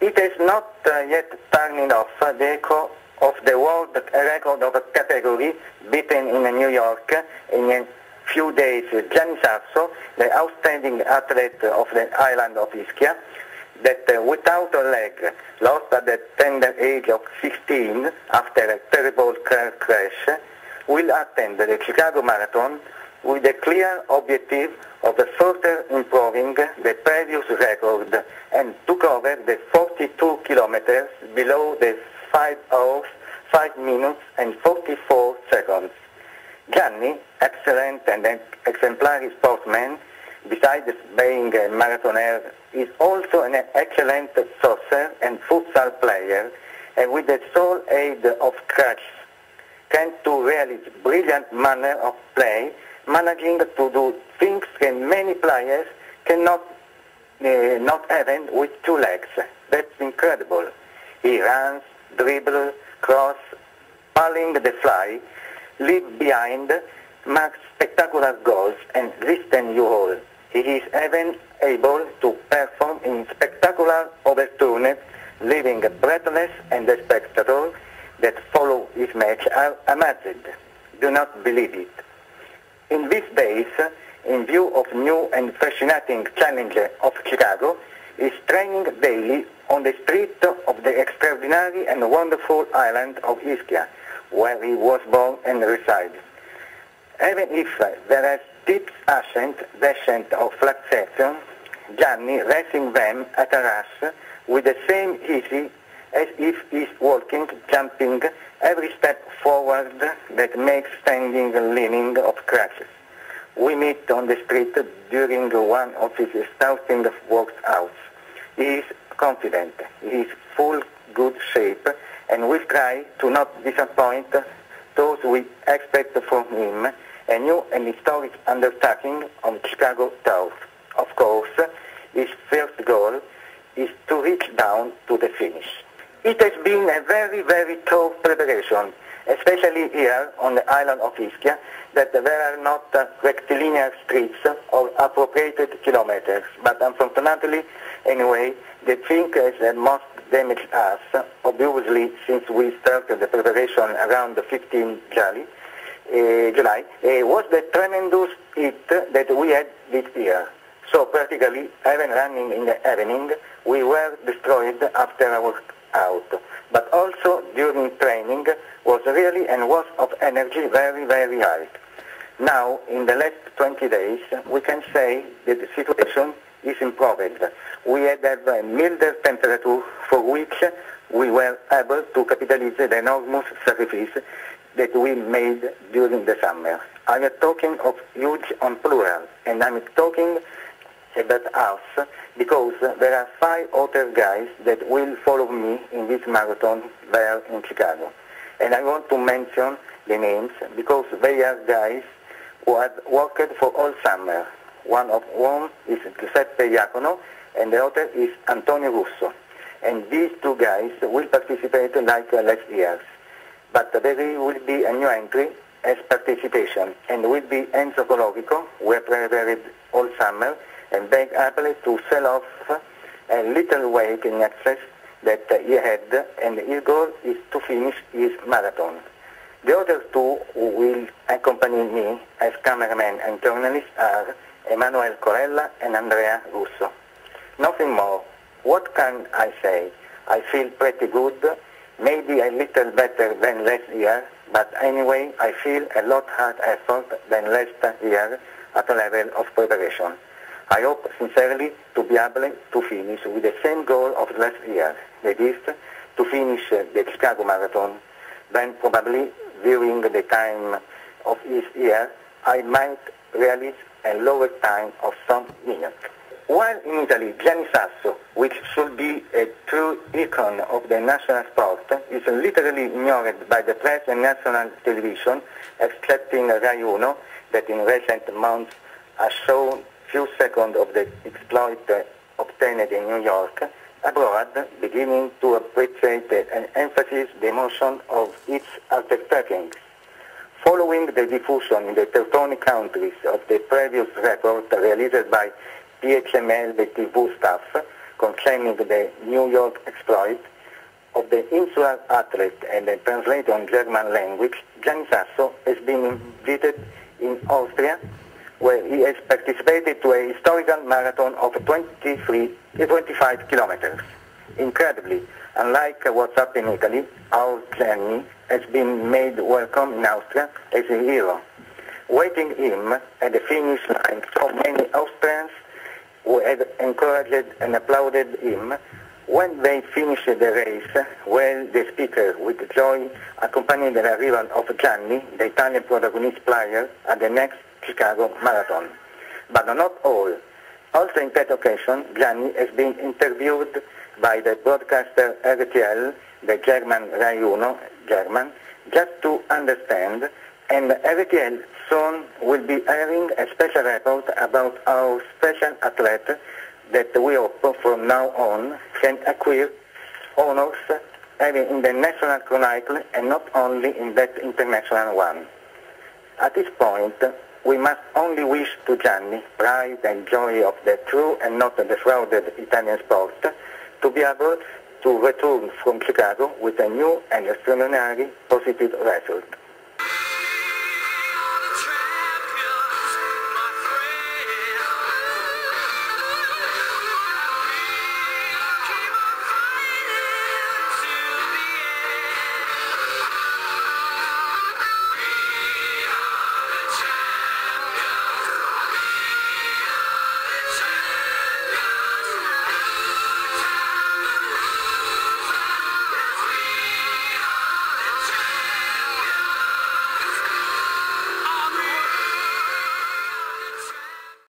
It is not yet turning off the echo of the world record of a category beaten in New York in a few days. Gianni Sasso, the outstanding athlete of the island of Ischia, that without a leg, lost at the tender age of 16 after a terrible car crash, will attend the Chicago Marathon with a clear objective of further improving the previous record and to cover the 42 kilometers below the 5 hours, 5 minutes and 44 seconds. Gianni, excellent and exemplary sportsman, besides being a marathoner, is also an excellent soccer and futsal player, and with the sole aid of crutches, can to realize brilliant manner of play, managing to do things that many players cannot not even with 2 legs. That's incredible. He runs, dribbles, cross, pulling the fly, leave behind, marks spectacular goals, and listen you all. He is even able to perform in spectacular overturns, leaving breathless, and the spectators that follow his match are amazed. Do not believe it. In these days, in view of new and fascinating challenge of Chicago, is training daily on the street of the extraordinary and wonderful island of Ischia, where he was born and resides. Even if there is deep descent or fluctuation, Gianni racing them at a rush with the same easy as if he's walking, jumping every step forward that makes standing and leaning of crutches. We meet on the street during one of his starting workouts. He is confident, he is full good shape, and will try to not disappoint those we expect from him a new and historic undertaking on Chicago turf. Of course, his first goal is to reach down to the finish. It has been a very, very tough preparation, especially here on the island of Ischia, that there are not rectilinear streets or appropriated kilometers. But unfortunately, anyway, the thing that most damaged us, obviously, since we started the preparation around the 15th July, was the tremendous heat that we had this year. So practically, even running in the evening, we were destroyed after our workout. But also during training was really and was of energy very, very high. Now, in the last 20 days, we can say that the situation is improved. We had a milder temperature for which we were able to capitalize the enormous sacrifice that we made during the summer. I am talking of huge on plural, and I'm talking about us because there are 5 other guys that will follow me in this marathon there in Chicago. And I want to mention the names because they are guys who have worked for all summer. One of whom is Giuseppe Iacono and the other is Antonio Russo. And these 2 guys will participate like last year. But there will be a new entry as participation, and will be Enzo Colovico, who have prepared all summer, and being able to sell off a little weight in excess that he had, and his goal is to finish his marathon. The other 2 who will accompany me as cameraman and journalist are Emanuele Corella and Andrea Russo. Nothing more. What can I say? I feel pretty good, maybe a little better than last year, but anyway, I feel a lot hard effort than last year at a level of preparation. I hope sincerely to be able to finish with the same goal of last year, that is, to finish the Chicago Marathon. Then probably during the time of this year, I might realize a lower time of some minutes. While in Italy, Gianni Sasso, which should be a true icon of the national sport, is literally ignored by the press and national television, excepting Rai Uno, that in recent months has shown few seconds of the exploit obtained in New York, abroad beginning to appreciate and emphasize the emotion of its undertaking. Following the diffusion in the Teutonic countries of the previous report released by PCIML-TV staff concerning the New York exploit of the insular athlete and the translator on German language, Gianni Sasso has been invited in Austria, where he has participated to a historical marathon of 25 kilometers. Incredibly, unlike what's up in Italy, our Gianni has been made welcome in Austria as a hero. Waiting him at the finish line, so many Austrians who had encouraged and applauded him. When they finished the race, well, the speaker with joy accompanied the arrival of Gianni, the Italian protagonist player, at the next Chicago Marathon. But not all. Also in that occasion, Gianni has been interviewed by the broadcaster RTL, the German Rai Uno, German, just to understand, and RTL soon will be airing a special report about our special athlete that we hope from now on can acquire honors in the national chronicle and not only in that international one. At this point, we must only wish to Gianni pride and joy of the true and not defrauded Italian sport to be able to return from Chicago with a new and extraordinary positive result.